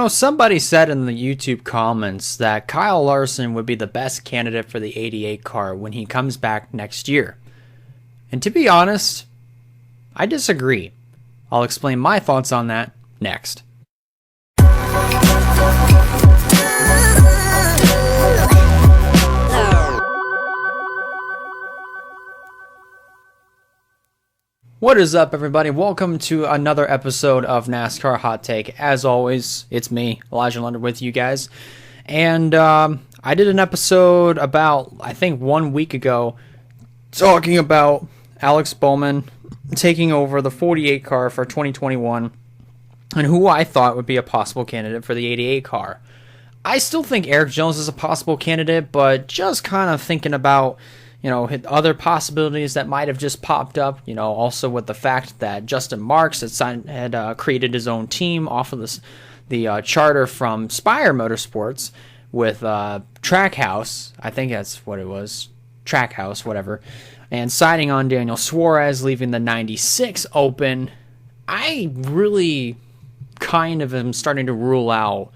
Somebody said in the YouTube comments that Kyle Larson would be the best candidate for the 88 car when he comes back next year. And to be honest, I disagree. I'll explain my thoughts on that next. What is up, everybody? Welcome to another episode of NASCAR Hot Take. As always, it's me, Elijah Lunder, with you guys. And I did an episode about, I think 1 week ago, talking about Alex Bowman taking over the 48 car for 2021 and who I thought would be a possible candidate for the 88 car. I still think Erik Jones is a possible candidate, but just kind of thinking about other possibilities that might have just popped up, also with the fact that Justin Marks had created his own team off of the charter from Spire Motorsports with Trackhouse, I think that's what it was, Trackhouse, whatever, and signing on Daniel Suarez, leaving the 96 open. I really kind of am starting to rule out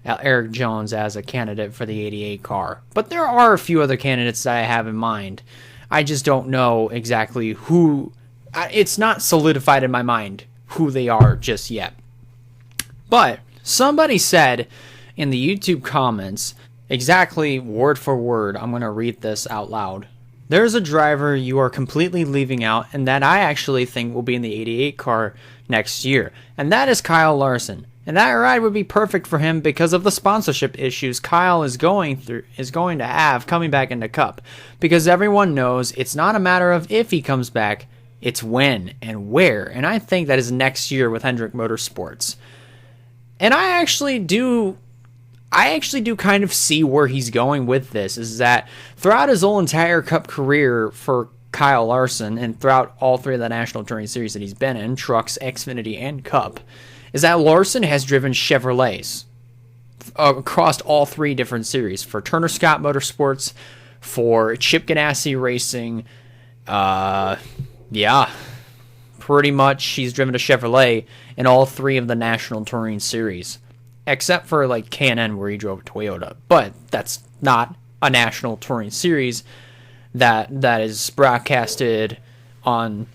Erik Jones as a candidate for the 88 car. But there are a few other candidates that I have in mind. I just don't know exactly who. It's not solidified in my mind who they are just yet. But somebody said in the YouTube comments, exactly word for word, I'm going to read this out loud. There's a driver you are completely leaving out and that I actually think will be in the 88 car next year. And that is Kyle Larson. And that ride would be perfect for him because of the sponsorship issues Kyle is going to have coming back into Cup. Because everyone knows it's not a matter of if he comes back, it's when and where. And I think that is next year with Hendrick Motorsports. And I actually do kind of see where he's going with this, is that throughout his whole entire Cup career for Kyle Larson and throughout all three of the National Touring Series that he's been in, Trucks, Xfinity, and Cup, is that Larson has driven Chevrolets across all three different series. For Turner Scott Motorsports, for Chip Ganassi Racing, pretty much he's driven a Chevrolet in all three of the National Touring Series. Except for like K&N where he drove a Toyota. But that's not a National Touring Series that is broadcasted on,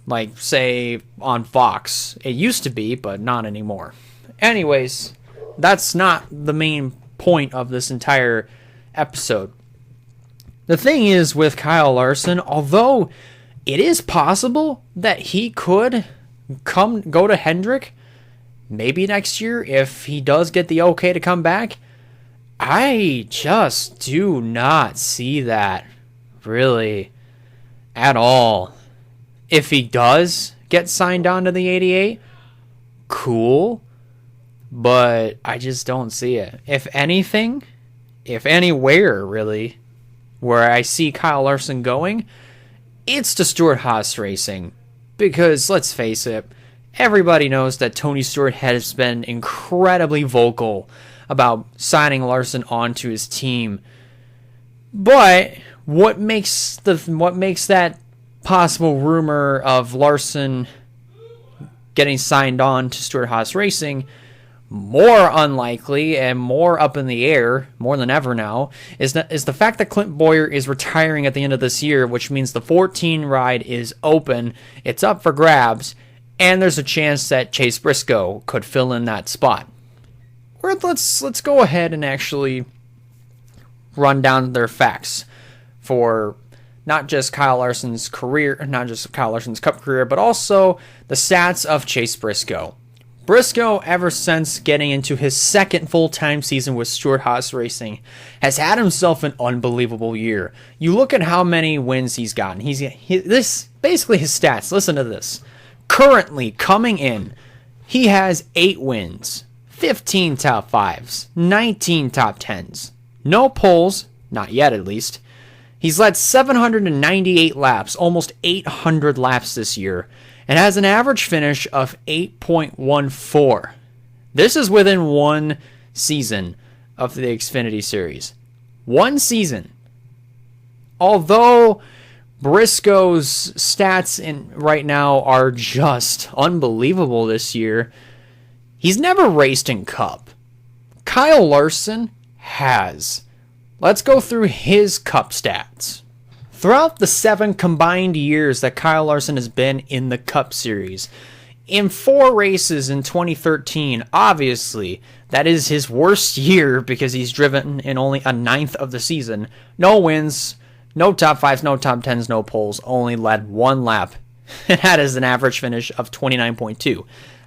like, say, on Fox. It used to be, but not anymore. Anyways, that's not the main point of this entire episode. The thing is with Kyle Larson, although it is possible that he could go to Hendrick maybe next year if he does get the okay to come back, I just do not see that really at all. If he does get signed on to the 88, cool, but I just don't see it. If anything, if anywhere really, where I see Kyle Larson going, it's to StewartHaas Racing. Because, let's face it, everybody knows that Tony Stewart has been incredibly vocal about signing Larson onto his team. But what makes that possible rumor of Larson getting signed on to StewartHaas Racing more unlikely and more up in the air, more than ever now, is the fact that Clint Bowyer is retiring at the end of this year, which means the 14 ride is open, it's up for grabs, and there's a chance that Chase Briscoe could fill in that spot. Let's go ahead and actually run down their facts for not just Kyle Larson's career, not just Kyle Larson's Cup career, but also the stats of Chase Briscoe. Briscoe, ever since getting into his second full-time season with StewartHaas Racing, has had himself an unbelievable year. You look at how many wins he's gotten. This basically his stats. Listen to this. Currently coming in, he has 8 wins, 15 top 5s, 19 top 10s. No poles, not yet at least. He's led 798 laps, almost 800 laps this year, and has an average finish of 8.14. This is within one season of the Xfinity Series. One season. Although Briscoe's stats right now are just unbelievable this year, He's never raced in Cup. Kyle Larson has. Let's go through his Cup stats. Throughout the 7 combined years that Kyle Larson has been in the Cup Series, in 4 races in 2013, obviously, that is his worst year because he's driven in only a 9th of the season. No wins, no top 5s, no top 10s, no poles, only led 1 lap. And that is an average finish of 29.2.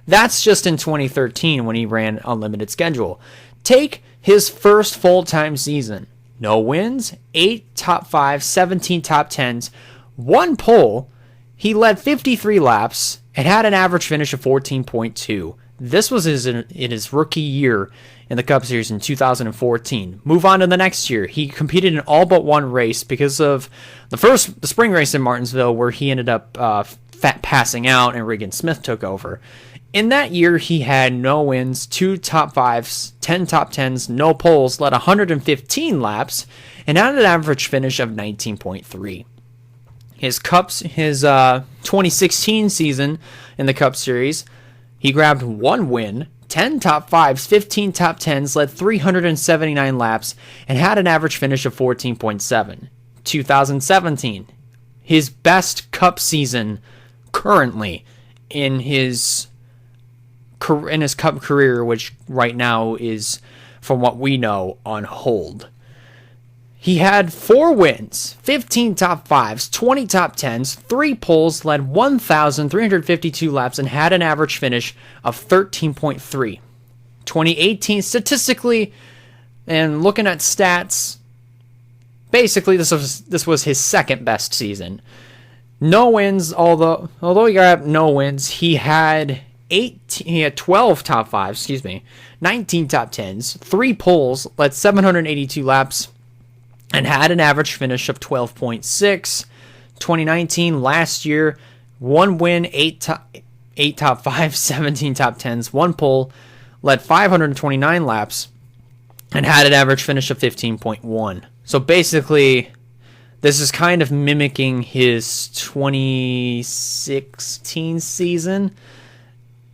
That's just in 2013 when he ran unlimited schedule. Take his first full-time season. No wins, 8 top 5s, 17 top 10s, 1 pole. He led 53 laps and had an average finish of 14.2. This was in his rookie year in the Cup Series in 2014. Move on to the next year. He competed in all but 1 race because of the spring race in Martinsville where he ended up passing out and Regan Smith took over. In that year, he had no wins, 2 top 5s, 10 top 10s, no poles, led 115 laps, and had an average finish of 19.3. His 2016 season in the Cup Series, he grabbed 1 win, 10 top 5s, 15 top 10s, led 379 laps, and had an average finish of 14.7. 2017, his best Cup season currently in his Cup career, which right now is, from what we know, on hold. He had 4 wins, 15 top 5s, 20 top 10s, 3 poles, led 1,352 laps, and had an average finish of 13.3. 2018, statistically, and looking at stats, basically this was his second best season. No wins, although he got no wins, he had 12 top 5s, 19 top 10s, 3 poles, led 782 laps, and had an average finish of 12.6. 2019, last year, 1 win, 8 top 5s, 17 top 10s, 1 pole, led 529 laps, and had an average finish of 15.1. So basically, this is kind of mimicking his 2016 season.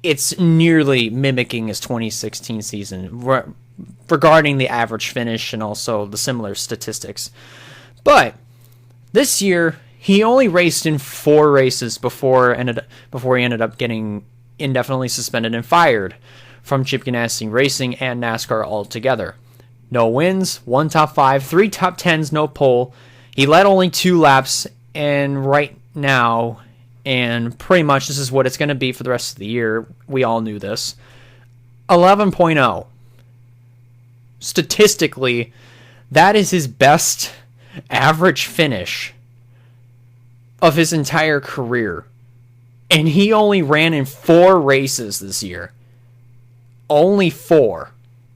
It's nearly mimicking his 2016 season regarding the average finish and also the similar statistics. But this year, he only raced in 4 races before he ended up getting indefinitely suspended and fired from Chip Ganassi Racing and NASCAR altogether. No wins, 1 top 5, 3 top 10s, no pole. He led only 2 laps, and right now, and pretty much this is what it's going to be for the rest of the year. We all knew this. 11.0. Statistically, that is his best average finish of his entire career. And he only ran in 4 races this year. Only 4.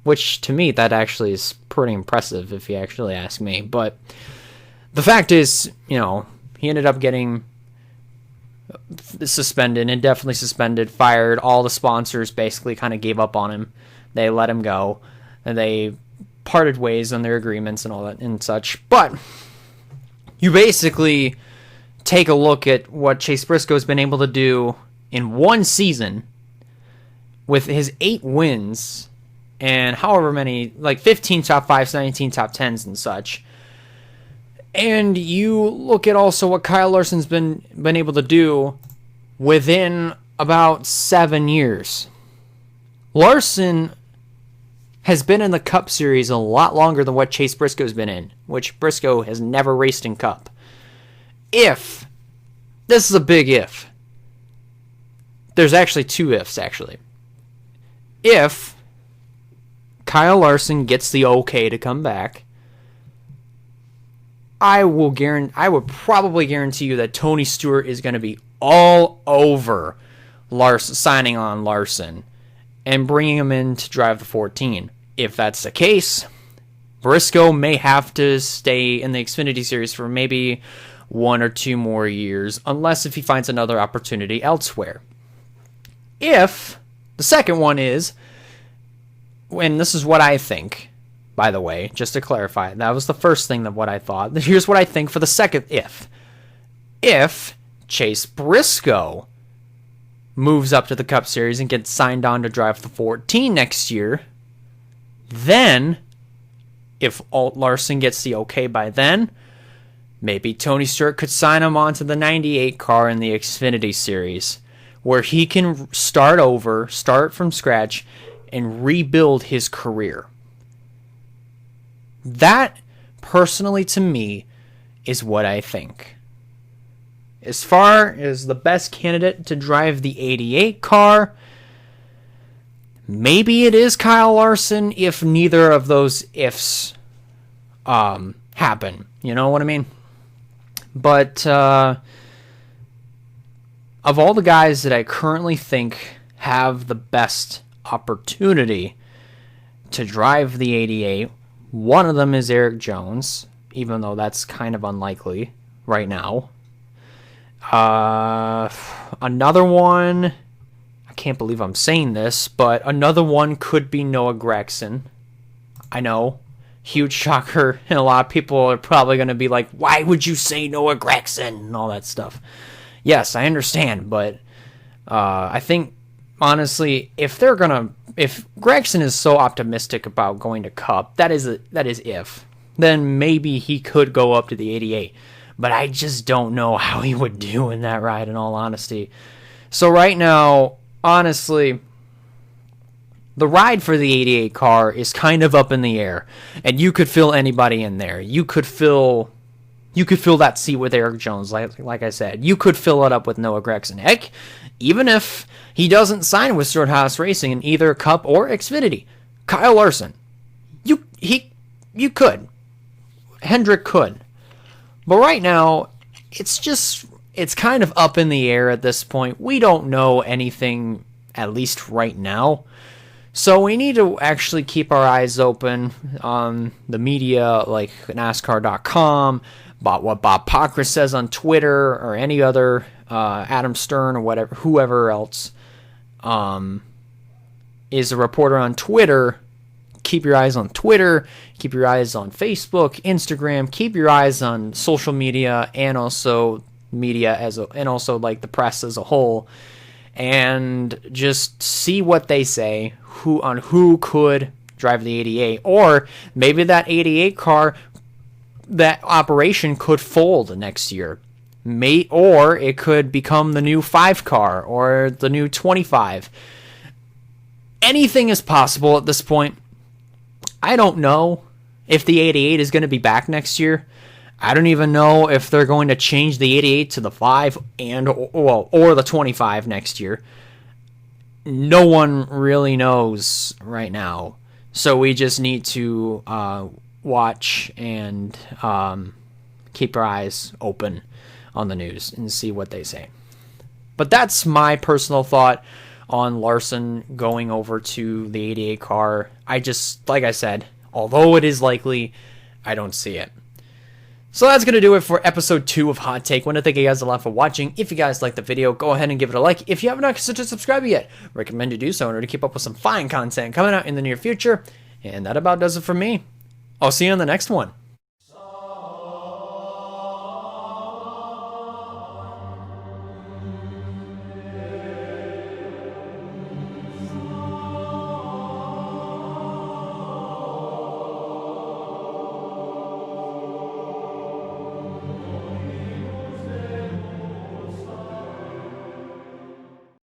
Which, to me, that actually is pretty impressive if you actually ask me. But the fact is, he ended up getting suspended, indefinitely suspended, fired. All the sponsors basically kind of gave up on him. They let him go, and they parted ways on their agreements and all that and such. But you basically take a look at what Chase Briscoe has been able to do in 1 season with his 8 wins and however many, like 15 top 5s, 19 top 10s and such. And you look at also what Kyle Larson's been able to do within about 7 years. Larson has been in the Cup Series a lot longer than what Chase Briscoe's been in, which Briscoe has never raced in Cup. This is a big if. There's actually 2 ifs, actually. If Kyle Larson gets the okay to come back, I would probably guarantee you that Tony Stewart is going to be all over signing on Larson and bringing him in to drive the 14. If that's the case, Briscoe may have to stay in the Xfinity Series for maybe 1 or 2 more years, unless if he finds another opportunity elsewhere. If the second one is, and this is what I think, by the way, just to clarify, that was the first thing that what I thought. Here's what I think for the second if. If Chase Briscoe moves up to the Cup Series and gets signed on to drive the 14 next year, then, if Larson gets the okay by then, maybe Tony Stewart could sign him onto the 98 car in the Xfinity Series, where he can start over, start from scratch, and rebuild his career. That, personally to me, is what I think. As far as the best candidate to drive the 88 car, maybe it is Kyle Larson if neither of those ifs happen. You know what I mean? But of all the guys that I currently think have the best opportunity to drive the 88, one of them is Eric Jones, even though that's kind of unlikely right now. Another one, I can't believe I'm saying this, but another one could be Noah Gragson. I know, huge shocker, and a lot of people are probably going to be like, why would you say Noah Gragson and all that stuff? Yes, I understand, but I think, honestly, if Gragson is so optimistic about going to Cup, that is if, then maybe he could go up to the 88. But I just don't know how he would do in that ride, in all honesty. So right now, honestly, the ride for the 88 car is kind of up in the air. And you could fill anybody in there. You could fill that seat with Eric Jones, like I said. You could fill it up with Noah Gragson. Heck, even if he doesn't sign with StewartHaas Racing in either Cup or Xfinity, Kyle Larson, you could. Hendrick could. But right now, it's kind of up in the air at this point. We don't know anything, at least right now. So we need to actually keep our eyes open on the media, like NASCAR.com, about what Bob Pockris says on Twitter, or any other, Adam Stern or whatever, whoever else is a reporter on Twitter. Keep your eyes on Twitter, keep your eyes on Facebook, Instagram, keep your eyes on social media, and also and also like the press as a whole, and just see what they say, who could drive the 88, or maybe that 88 car, that operation could fold next year, or it could become the new 5 car or the new 25. Anything is possible at this point. I don't know if the 88 is going to be back next year. I don't even know if they're going to change the 88 to the 5 or the 25 next year. No one really knows right now. So we just need to watch and keep our eyes open on the news and see what they say. But that's my personal thought on Larson going over to the 88 car. Like I said, although it is likely, I don't see it. So that's going to do it for episode 2 of Hot Take. I want to thank you guys a lot for watching. If you guys liked the video, go ahead and give it a like. If you haven't considered subscribing yet, recommend you do so in order to keep up with some fine content coming out in the near future. And that about does it for me. I'll see you on the next one.